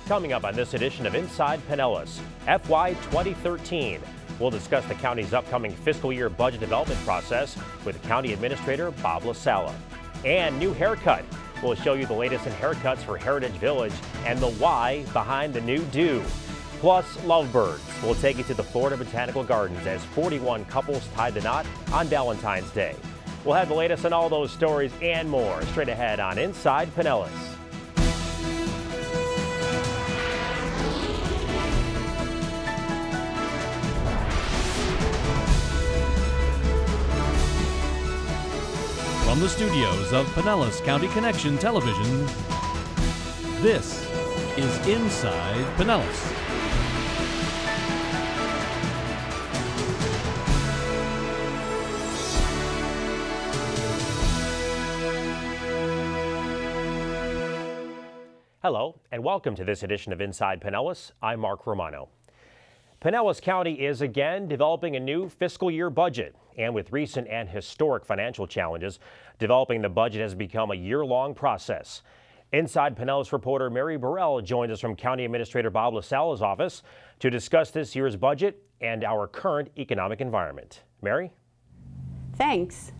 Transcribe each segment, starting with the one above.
Coming up on this edition of Inside Pinellas, FY 2013. We'll discuss the county's upcoming fiscal year budget development process with County Administrator Bob LaSala. And new haircut. We'll show you the latest in haircuts for Heritage Village and the why behind the new do. Plus, lovebirds. We'll take you to the Florida Botanical Gardens as 41 couples tied the knot on Valentine's Day. We'll have the latest on all those stories and more straight ahead on Inside Pinellas. From the studios of Pinellas County Connection Television, this is Inside Pinellas. Hello, and welcome to this edition of Inside Pinellas. I'm Mark Romano. Pinellas County is again developing a new fiscal year budget, and with recent and historic financial challenges, developing the budget has become a year-long process. Inside Pinellas reporter Mary Burrell joins us from County Administrator Bob LaSala's office to discuss this year's budget and our current economic environment. Mary? Thanks.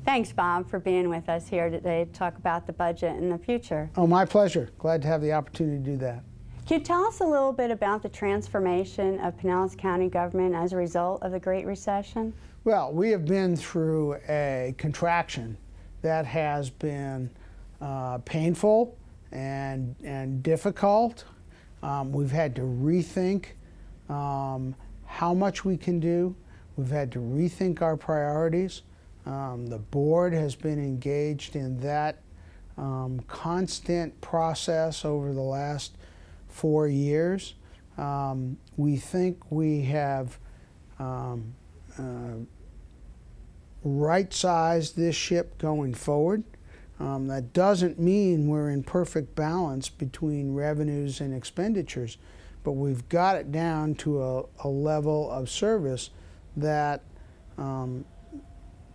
Thanks, Bob, for being with us here today to talk about the budget and the future. Oh, my pleasure. Glad to have the opportunity to do that. Can you tell us a little bit about the transformation of Pinellas County government as a result of the Great Recession? Well, we have been through a contraction that has been painful and difficult. We've had to rethink how much we can do. We've had to rethink our priorities. The board has been engaged in that constant process over the last 4 years. We think we have right-sized this ship going forward. That doesn't mean we're in perfect balance between revenues and expenditures, but we've got it down to a level of service that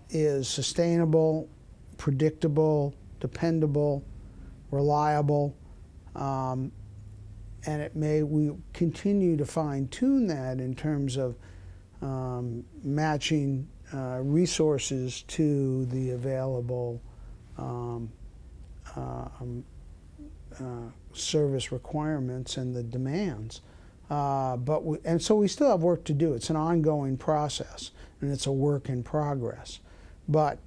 is sustainable, predictable, dependable, reliable, and we continue to fine-tune that in terms of matching resources to the available service requirements and the demands. And so we still have work to do. It's an ongoing process, and it's a work in progress. But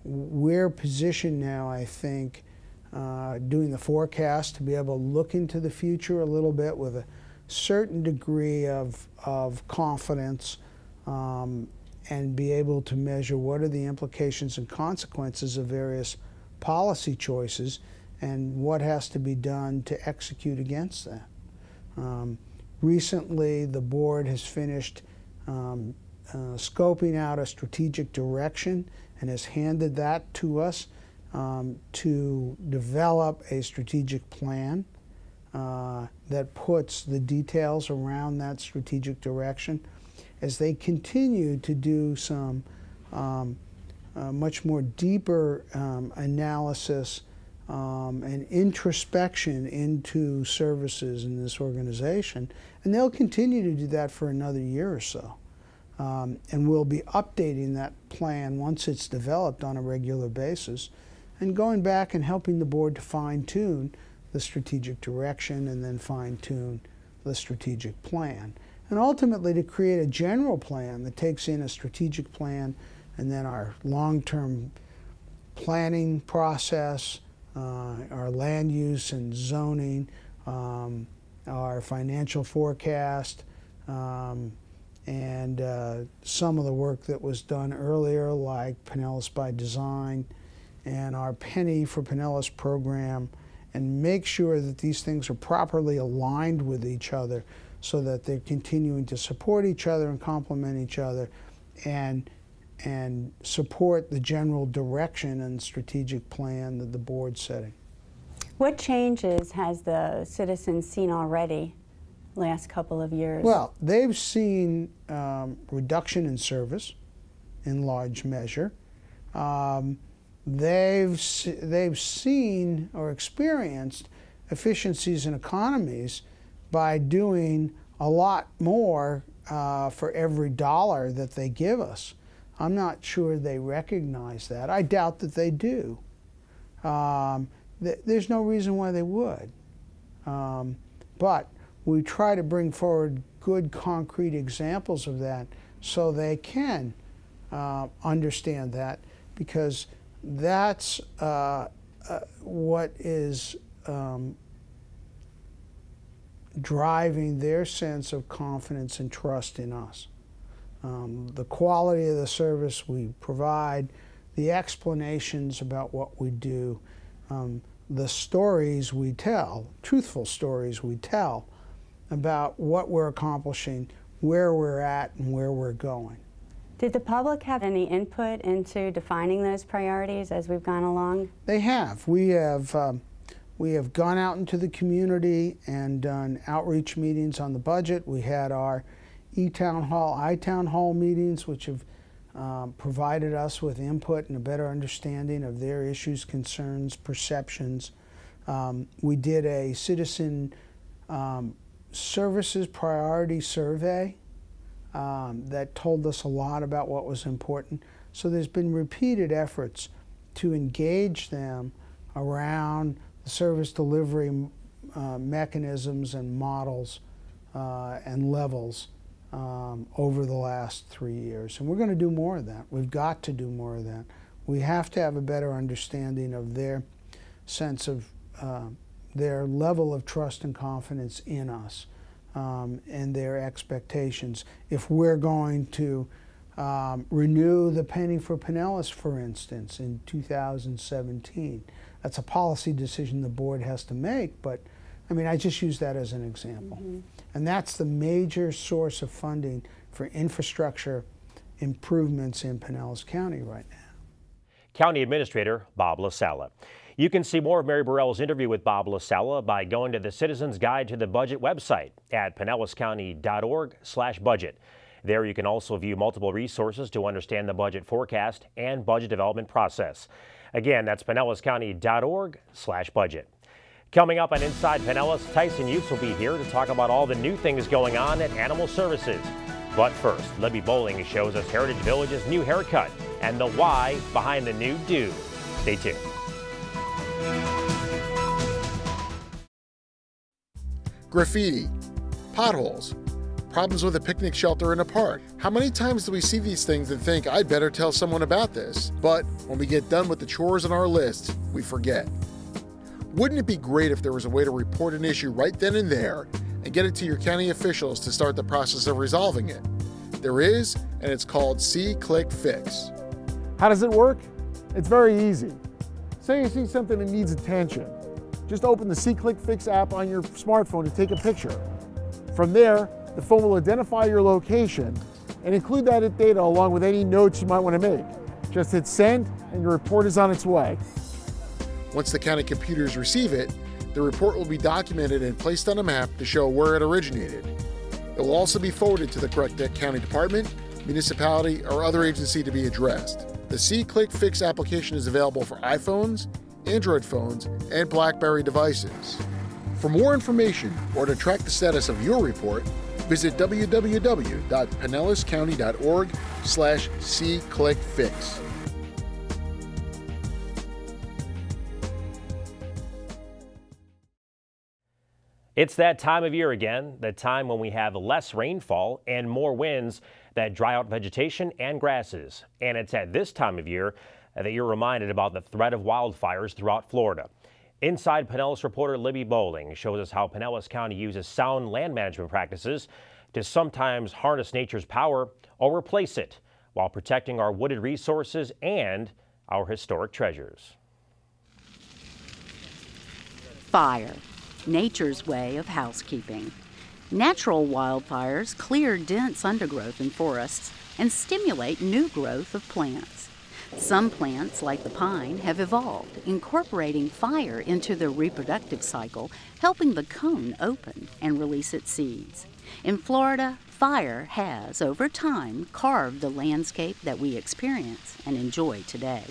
we're positioned now, I think, doing the forecast to be able to look into the future a little bit with a certain degree of confidence and be able to measure what are the implications and consequences of various policy choices and what has to be done to execute against that. Recently, the board has finished scoping out a strategic direction and has handed that to us to develop a strategic plan that puts the details around that strategic direction as they continue to do some much more deeper analysis and introspection into services in this organization. And they'll continue to do that for another year or so. And we'll be updating that plan once it's developed on a regular basis and going back and helping the board to fine-tune the strategic direction and then fine-tune the strategic plan. And ultimately to create a general plan that takes in a strategic plan and then our long-term planning process, our land use and zoning, our financial forecast, and some of the work that was done earlier, like Pinellas by Design and our Penny for Pinellas program, and make sure that these things are properly aligned with each other so that they're continuing to support each other and complement each other and support the general direction and strategic plan that the board's setting. What changes has the citizens seen already last couple of years? Well, they've seen reduction in service in large measure. They've seen or experienced efficiencies and economies by doing a lot more for every dollar that they give us. I'm not sure they recognize that. I doubt that they do. There's no reason why they would. But we try to bring forward good concrete examples of that so they can understand that, because that's what is driving their sense of confidence and trust in us. The quality of the service we provide, the explanations about what we do, the stories we tell, truthful stories we tell about what we're accomplishing, where we're at, and where we're going. Did the public have any input into defining those priorities as we've gone along? They have. We have gone out into the community and done outreach meetings on the budget. We had our e-town hall, I-town hall meetings, which have provided us with input and a better understanding of their issues, concerns, perceptions. We did a citizen services priority survey that told us a lot about what was important. So there's been repeated efforts to engage them around the service delivery mechanisms and models and levels over the last 3 years. And we're going to do more of that. We've got to do more of that. We have to have a better understanding of their sense of their level of trust and confidence in us and their expectations. If we're going to renew the Penny for Pinellas, for instance, in 2017, that's a policy decision the board has to make, but I mean, I just use that as an example. Mm-hmm. And that's the major source of funding for infrastructure improvements in Pinellas County right now. County Administrator Bob LaSala. You can see more of Mary Burrell's interview with Bob LaSala by going to the Citizen's Guide to the Budget website at pinellascounty.org/budget. There you can also view multiple resources to understand the budget forecast and budget development process. Again, that's pinellascounty.org/budget. Coming up on Inside Pinellas, Tyson Youths will be here to talk about all the new things going on at Animal Services. But first, Libby Bowling shows us Heritage Village's new haircut and the why behind the new do. Stay tuned. Graffiti, potholes, problems with a picnic shelter in a park. How many times do we see these things and think, I'd better tell someone about this? But when we get done with the chores on our list, we forget. Wouldn't it be great if there was a way to report an issue right then and there and get it to your county officials to start the process of resolving it? There is, and it's called See, Click, Fix. How does it work? It's very easy. Say you see something that needs attention. Just open the See, Click, Fix app on your smartphone and take a picture. From there, the phone will identify your location and include that data along with any notes you might want to make. Just hit send and your report is on its way. Once the county computers receive it, the report will be documented and placed on a map to show where it originated. It will also be forwarded to the correct county department, municipality, or other agency to be addressed. The See, Click, Fix application is available for iPhones, Android phones, and BlackBerry devices. For more information or to track the status of your report, visit www.pinellascounty.org/see-click-fix. It's that time of year again, the time when we have less rainfall and more winds that dry out vegetation and grasses. And it's at this time of year that you're reminded about the threat of wildfires throughout Florida. Inside Pinellas reporter Libby Bowling shows us how Pinellas County uses sound land management practices to sometimes harness nature's power or replace it while protecting our wooded resources and our historic treasures. Fire, nature's way of housekeeping. Natural wildfires clear dense undergrowth in forests and stimulate new growth of plants. Some plants, like the pine, have evolved, incorporating fire into their reproductive cycle, helping the cone open and release its seeds. In Florida, fire has, over time, carved the landscape that we experience and enjoy today.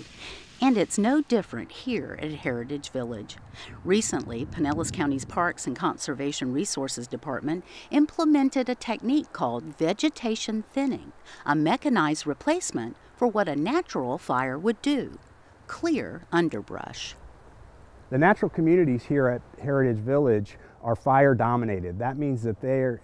And it's no different here at Heritage Village. Recently, Pinellas County's Parks and Conservation Resources Department implemented a technique called vegetation thinning, a mechanized replacement for what a natural fire would do: clear underbrush. The natural communities here at Heritage Village are fire dominated. That means that they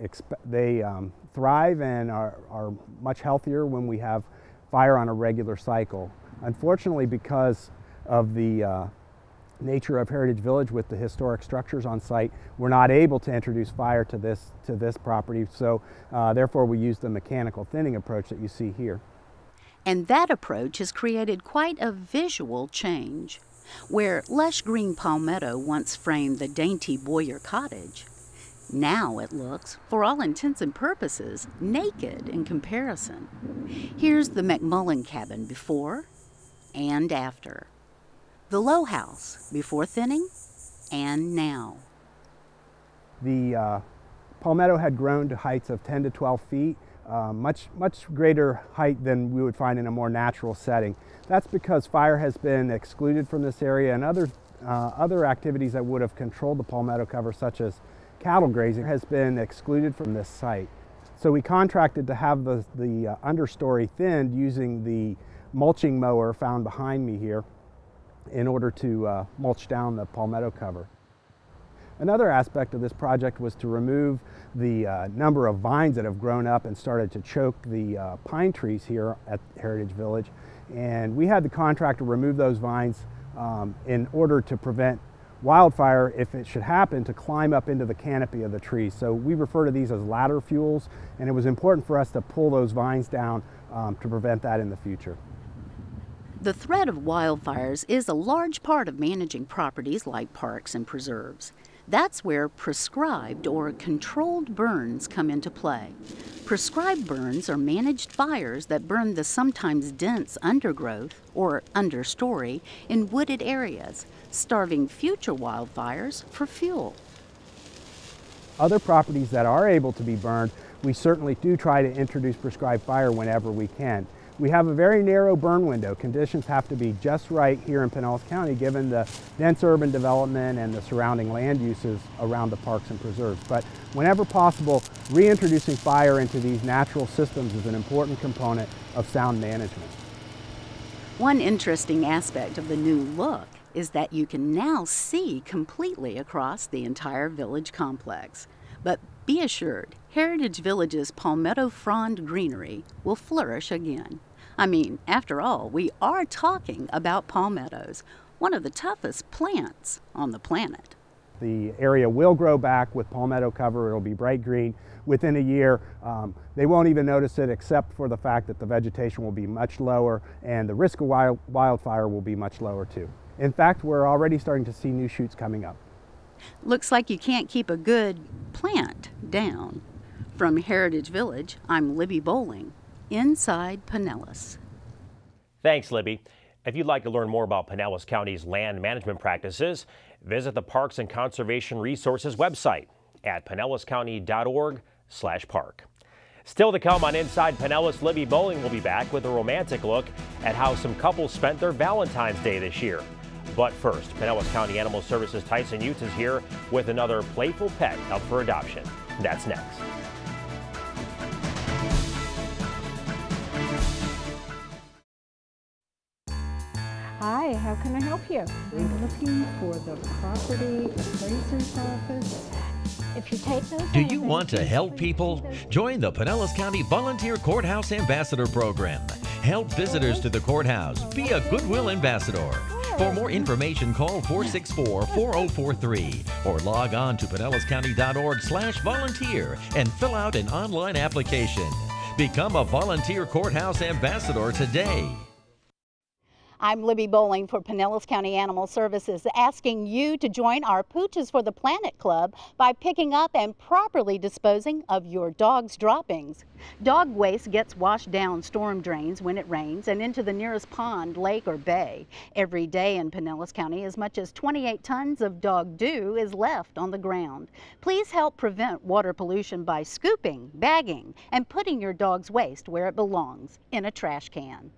thrive and are much healthier when we have fire on a regular cycle. Unfortunately, because of the nature of Heritage Village with the historic structures on site, we're not able to introduce fire to this property, so therefore we use the mechanical thinning approach that you see here. And that approach has created quite a visual change. Where lush green palmetto once framed the dainty Boyer cottage, now it looks, for all intents and purposes, naked in comparison. Here's the McMullen cabin before and after. The Low House before thinning and now. The palmetto had grown to heights of 10 to 12 feet, much greater height than we would find in a more natural setting. That's because fire has been excluded from this area, and other activities that would have controlled the palmetto cover, such as cattle grazing, has been excluded from this site. So we contracted to have the understory thinned using the mulching mower found behind me here in order to mulch down the palmetto cover. Another aspect of this project was to remove the number of vines that have grown up and started to choke the pine trees here at Heritage Village. And we had the contractor remove those vines in order to prevent wildfire, if it should happen, to climb up into the canopy of the trees. So we refer to these as ladder fuels, and it was important for us to pull those vines down to prevent that in the future. The threat of wildfires is a large part of managing properties like parks and preserves. That's where prescribed or controlled burns come into play. Prescribed burns are managed fires that burn the sometimes dense undergrowth or understory in wooded areas, starving future wildfires for fuel. Other properties that are able to be burned, we certainly do try to introduce prescribed fire whenever we can. We have a very narrow burn window. Conditions have to be just right here in Pinellas County given the dense urban development and the surrounding land uses around the parks and preserves. But whenever possible, reintroducing fire into these natural systems is an important component of sound management. One interesting aspect of the new look is that you can now see completely across the entire village complex. But be assured, Heritage Village's palmetto frond greenery will flourish again. I mean, after all, we are talking about palmettos, one of the toughest plants on the planet. The area will grow back with palmetto cover. It'll be bright green within a year. They won't even notice it except for the fact that the vegetation will be much lower and the risk of wildfire will be much lower too. In fact, we're already starting to see new shoots coming up. Looks like you can't keep a good plant down. From Heritage Village, I'm Libby Bowling, inside Pinellas. Thanks, Libby. If you'd like to learn more about Pinellas County's land management practices, visit the Parks and Conservation Resources website at pinellascounty.org/park. Still to come on Inside Pinellas, Libby Bowling will be back with a romantic look at how some couples spent their Valentine's Day this year. But first, Pinellas County Animal Services Tyson Utes is here with another playful pet up for adoption. That's next. Hi, how can I help you? I'm looking for the property appraiser's office. If you take those. Do you want to help people? Join the Pinellas County Volunteer Courthouse Ambassador Program. Help visitors to the courthouse. Be a Goodwill Ambassador. For more information, call 464-4043 or log on to pinellascounty.org/volunteer and fill out an online application. Become a Volunteer Courthouse Ambassador today. I'm Libby Bowling for Pinellas County Animal Services, asking you to join our Pooches for the Planet Club by picking up and properly disposing of your dog's droppings. Dog waste gets washed down storm drains when it rains and into the nearest pond, lake, or bay. Every day in Pinellas County, as much as 28 tons of dog doo is left on the ground. Please help prevent water pollution by scooping, bagging, and putting your dog's waste where it belongs, in a trash can.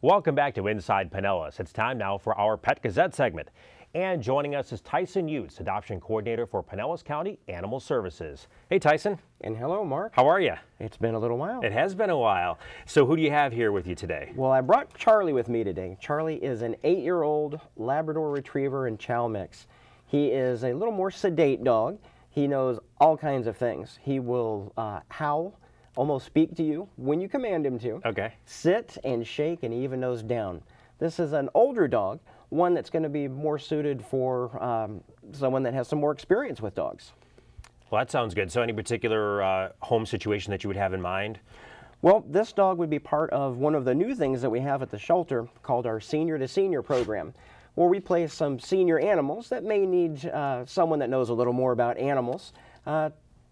Welcome back to Inside Pinellas. It's time now for our Pet Gazette segment. And joining us is Tyson Utes, Adoption Coordinator for Pinellas County Animal Services. Hey, Tyson. And hello, Mark. How are you? It's been a little while. It has been a while. So who do you have here with you today? Well, I brought Charlie with me today. Charlie is an 8-year-old Labrador Retriever and Chow mix. He is a little more sedate dog. He knows all kinds of things. He will howl, almost speak to you when you command him to. Okay. Sit and shake and even nose down. This is an older dog, one that's going to be more suited for someone that has some more experience with dogs. Well, that sounds good. So any particular home situation that you would have in mind? Well, this dog would be part of one of the new things that we have at the shelter called our Senior to Senior program, where we place some senior animals that may need someone that knows a little more about animals.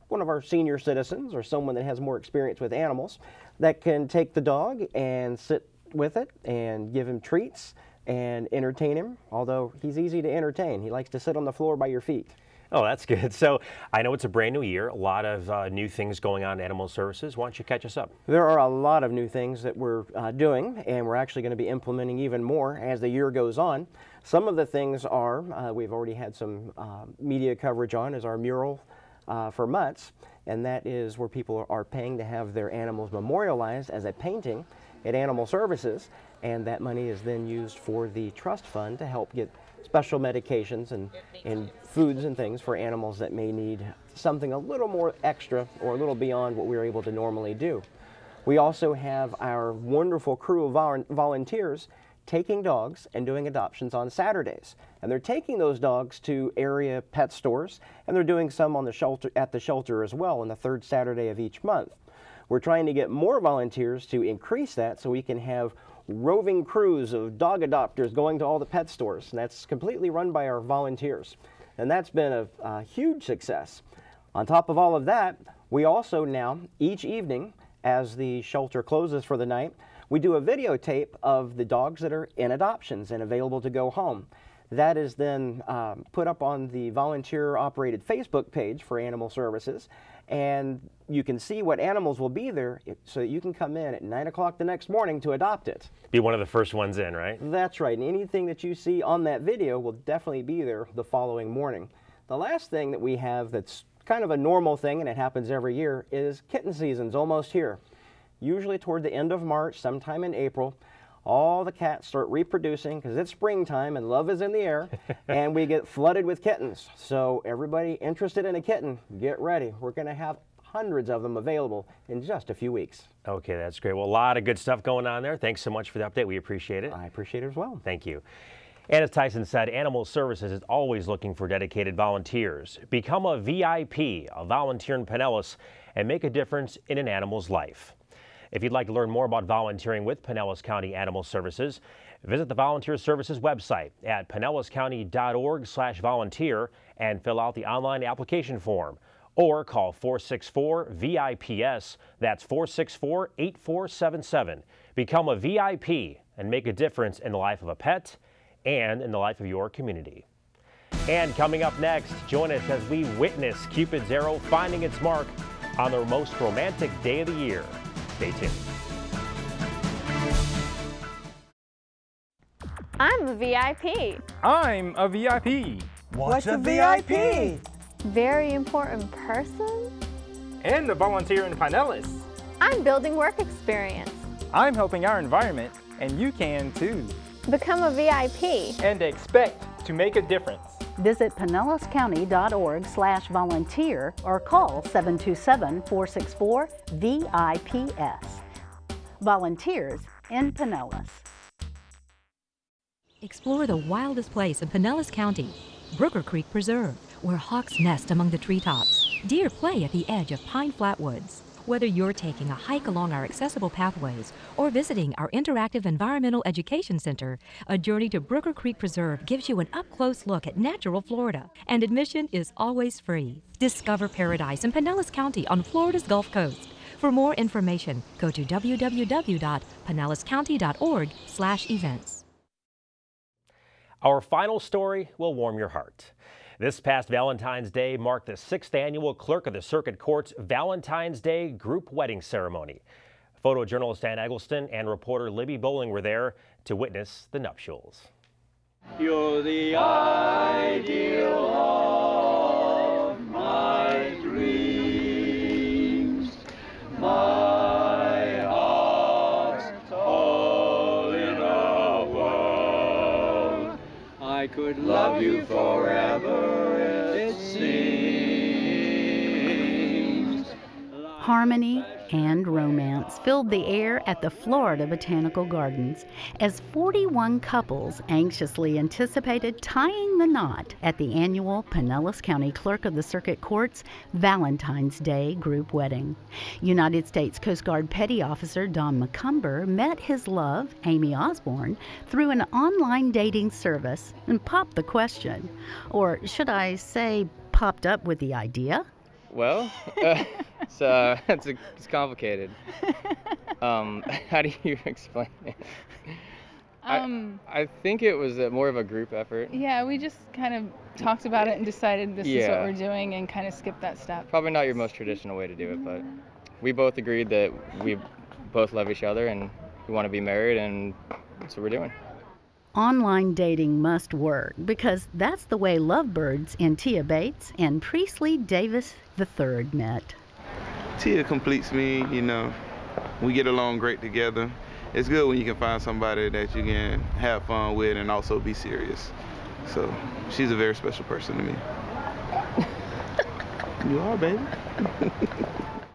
One of our senior citizens or someone that has more experience with animals that can take the dog and sit with it and give him treats and entertain him, although he's easy to entertain. He likes to sit on the floor by your feet. Oh, that's good. So I know it's a brand new year, a lot of new things going on in Animal Services. Why don't you catch us up? There are a lot of new things that we're doing, and we're actually going to be implementing even more as the year goes on. Some of the things are, we've already had some media coverage on, is our mural for mutts, and that is where people are paying to have their animals memorialized as a painting at Animal Services, and that money is then used for the trust fund to help get special medications and foods and things for animals that may need something a little more extra or a little beyond what we're able to normally do. We also have our wonderful crew of volunteers taking dogs and doing adoptions on Saturdays. And they're taking those dogs to area pet stores, and they're doing some on the shelter, at the shelter as well on the third Saturday of each month. We're trying to get more volunteers to increase that so we can have roving crews of dog adopters going to all the pet stores. And that's completely run by our volunteers. And that's been a huge success. On top of all of that, we also now, each evening, as the shelter closes for the night, we do a videotape of the dogs that are in adoptions and available to go home. That is then put up on the volunteer-operated Facebook page for Animal Services, and you can see what animals will be there so that you can come in at 9 o'clock the next morning to adopt it. Be one of the first ones in, right? That's right, and anything that you see on that video will definitely be there the following morning. The last thing that we have that's kind of a normal thing, and it happens every year, is kitten season's almost here. Usually toward the end of March, sometime in April, all the cats start reproducing because it's springtime and love is in the air, and we get flooded with kittens. So everybody interested in a kitten, get ready. We're going to have hundreds of them available in just a few weeks. Okay, that's great. Well, a lot of good stuff going on there. Thanks so much for the update. We appreciate it. I appreciate it as well. Thank you. And as Tyson said, Animal Services is always looking for dedicated volunteers. Become a VIP, a volunteer in Pinellas, and make a difference in an animal's life. If you'd like to learn more about volunteering with Pinellas County Animal Services, visit the Volunteer Services website at pinellascounty.org/volunteer and fill out the online application form, or call 464-VIPS. That's 464-8477. Become a VIP and make a difference in the life of a pet and in the life of your community. And coming up next, join us as we witness Cupid's arrow finding its mark on the most romantic day of the year. Stay tuned. I'm a VIP. I'm a VIP. What's a VIP? Very important person. And a volunteer in Pinellas. I'm building work experience. I'm helping our environment, and you can too. Become a VIP. And expect to make a difference. Visit pinellascounty.org/volunteer or call 727-464-VIPS. Volunteers in Pinellas. Explore the wildest place in Pinellas County, Brooker Creek Preserve, where hawks nest among the treetops. Deer play at the edge of pine flatwoods. Whether you're taking a hike along our accessible pathways or visiting our interactive environmental education center, a journey to Brooker Creek Preserve gives you an up-close look at natural Florida, and admission is always free. Discover paradise in Pinellas County on Florida's Gulf Coast. For more information, go to www.pinellascounty.org/events. Our final story will warm your heart. This past Valentine's Day marked the 6th annual Clerk of the Circuit Court's Valentine's Day group wedding ceremony. Photojournalist Ann Eggleston and reporter Libby Bowling were there to witness the nuptials. You're the ideal of my dreams, my heart's all in a whirl. I could love you forever, it seems. Harmony and romance filled the air at the Florida Botanical Gardens as 41 couples anxiously anticipated tying the knot at the annual Pinellas County Clerk of the Circuit Court's Valentine's Day group wedding. United States Coast Guard Petty Officer Don McCumber met his love, Amy Osborne, through an online dating service and popped the question, or should I say popped up with the idea? Well, it's complicated. How do you explain it? I think it was more of a group effort. Yeah, we just kind of talked about it and decided this is what we're doing and kind of skipped that step. Probably not your most traditional way to do it, but we both agreed that we both love each other and we want to be married, and that's what we're doing. Online dating must work because that's the way lovebirds Tia Bates and Priestley Davis III met. Tia completes me, you know. We get along great together. It's good when you can find somebody that you can have fun with and also be serious. So she's a very special person to me. You are, baby.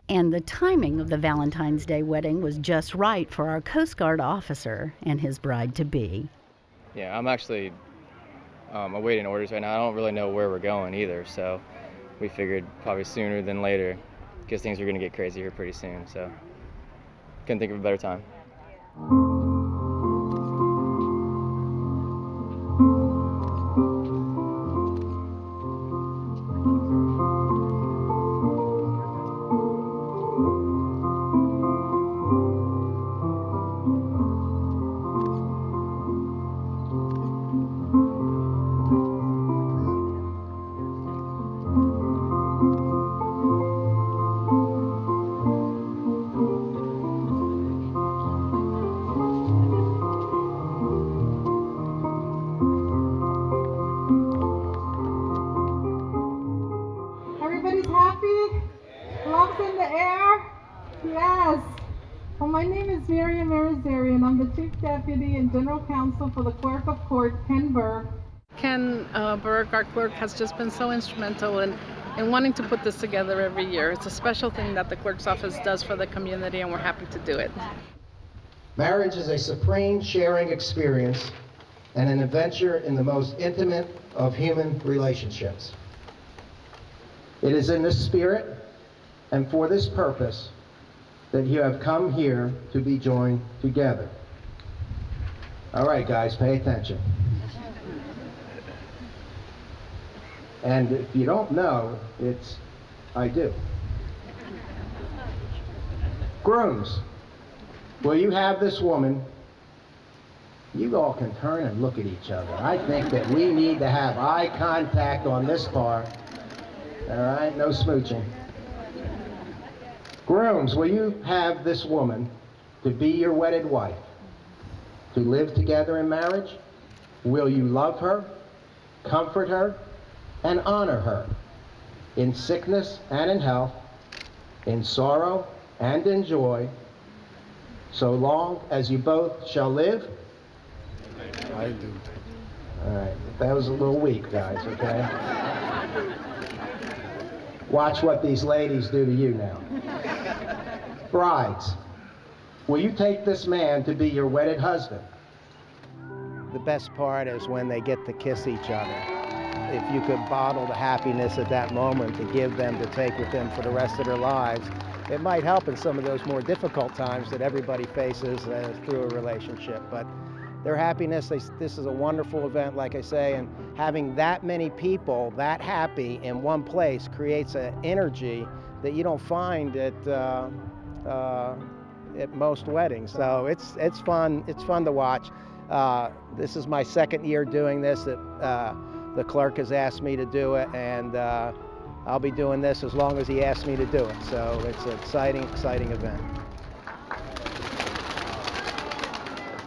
And the timing of the Valentine's Day wedding was just right for our Coast Guard officer and his bride-to-be. Yeah, I'm actually awaiting orders right now. I don't really know where we're going either, so we figured probably sooner than later because things are going to get crazy here pretty soon, so couldn't think of a better time. Deputy and General Counsel for the Clerk of Court, Ken Burke. Ken Burke, our clerk, has just been so instrumental in wanting to put this together every year. It's a special thing that the clerk's office does for the community, and we're happy to do it. Marriage is a supreme sharing experience and an adventure in the most intimate of human relationships. It is in this spirit and for this purpose that you have come here to be joined together. All right, guys, pay attention. And if you don't know, I do. Grooms, will you have this woman? You all can turn and look at each other. I think that we need to have eye contact on this part. All right, no smooching. Grooms, will you have this woman to be your wedded wife? To live together in marriage? Will you love her, comfort her, and honor her in sickness and in health, in sorrow and in joy, so long as you both shall live? I do. All right, that was a little weak, guys, okay? Watch what these ladies do to you now. Brides, will you take this man to be your wedded husband? The best part is when they get to kiss each other. If you could bottle the happiness at that moment to give them, to take with them for the rest of their lives, it might help in some of those more difficult times that everybody faces through a relationship. But their happiness, this is a wonderful event, like I say, and having that many people that happy in one place creates an energy that you don't find at most weddings. So it's fun to watch. This is my second year doing this. The clerk has asked me to do it, and I'll be doing this as long as he asks me to do it. So it's an exciting event.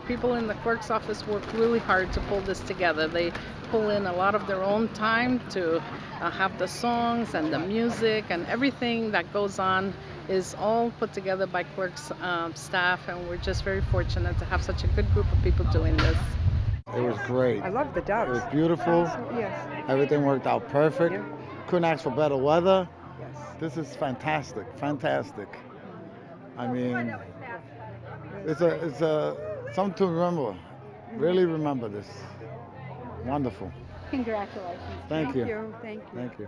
people in the clerk's office work really hard to pull this together. They pull in a lot of their own time to have the songs and the music, and everything that goes on is all put together by clerk's staff, and we're just very fortunate to have such a good group of people doing this. It was great. I love the doves. It was beautiful. Yes. Everything worked out perfect. Yeah. Couldn't ask for better weather. Yes. This is fantastic, fantastic. I mean, it's a something to remember. Really remember this. Wonderful. Congratulations. Thank you. Thank you. Thank you.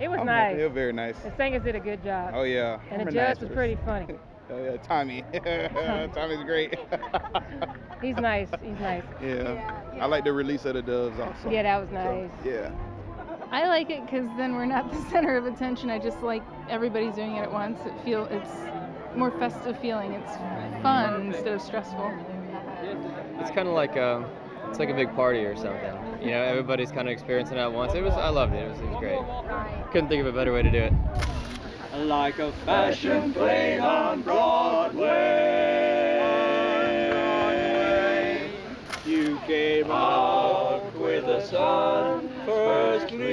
It was nice. It was very nice. The singers did a good job. Oh yeah. And the judge was pretty funny. Oh yeah, Tommy. Tommy's great. He's nice. He's nice. Yeah. I like the release of the doves also. Yeah, that was nice. So, yeah. I like it because then we're not the center of attention. I just like everybody's doing it at once. It's more festive feeling. It's fun instead of stressful. It's kind of like it's like a big party or something. You know, everybody's kind of experiencing it at once. I loved it. It was great. Couldn't think of a better way to do it. Like a fashion play on Broadway, you came out with the sun first gleam.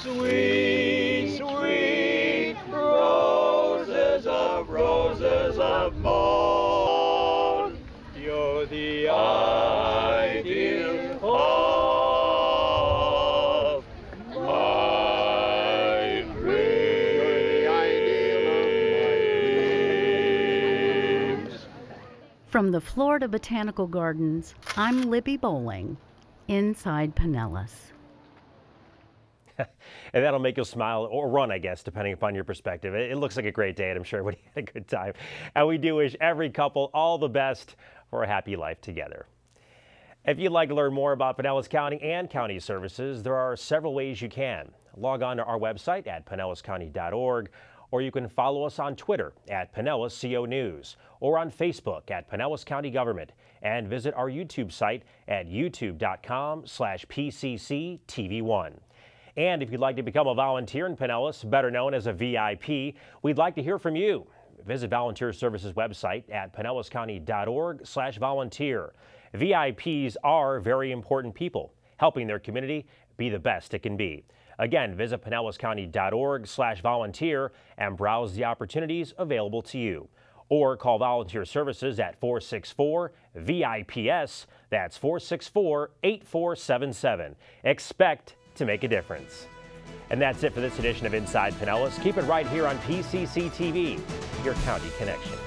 Sweet, sweet roses of morn, you're the ideal of my dreams. From the Florida Botanical Gardens, I'm Libby Bowling, inside Pinellas. And that'll make you smile or run, I guess, depending upon your perspective. It looks like a great day, and I'm sure everybody had a good time. And we do wish every couple all the best for a happy life together. If you'd like to learn more about Pinellas County and county services, there are several ways you can. Log on to our website at pinellascounty.org, or you can follow us on Twitter at Pinellas CO News, or on Facebook at Pinellas County Government, and visit our YouTube site at youtube.com/PCCTV1. And if you'd like to become a volunteer in Pinellas, better known as a VIP, we'd like to hear from you. Visit Volunteer Services website at pinellascounty.org/volunteer. VIPs are very important people, helping their community be the best it can be. Again, visit pinellascounty.org/volunteer and browse the opportunities available to you. Or call Volunteer Services at 464-VIPS. That's 464-8477. Expect to make a difference. And that's it for this edition of Inside Pinellas. Keep it right here on PCC TV, your county connection.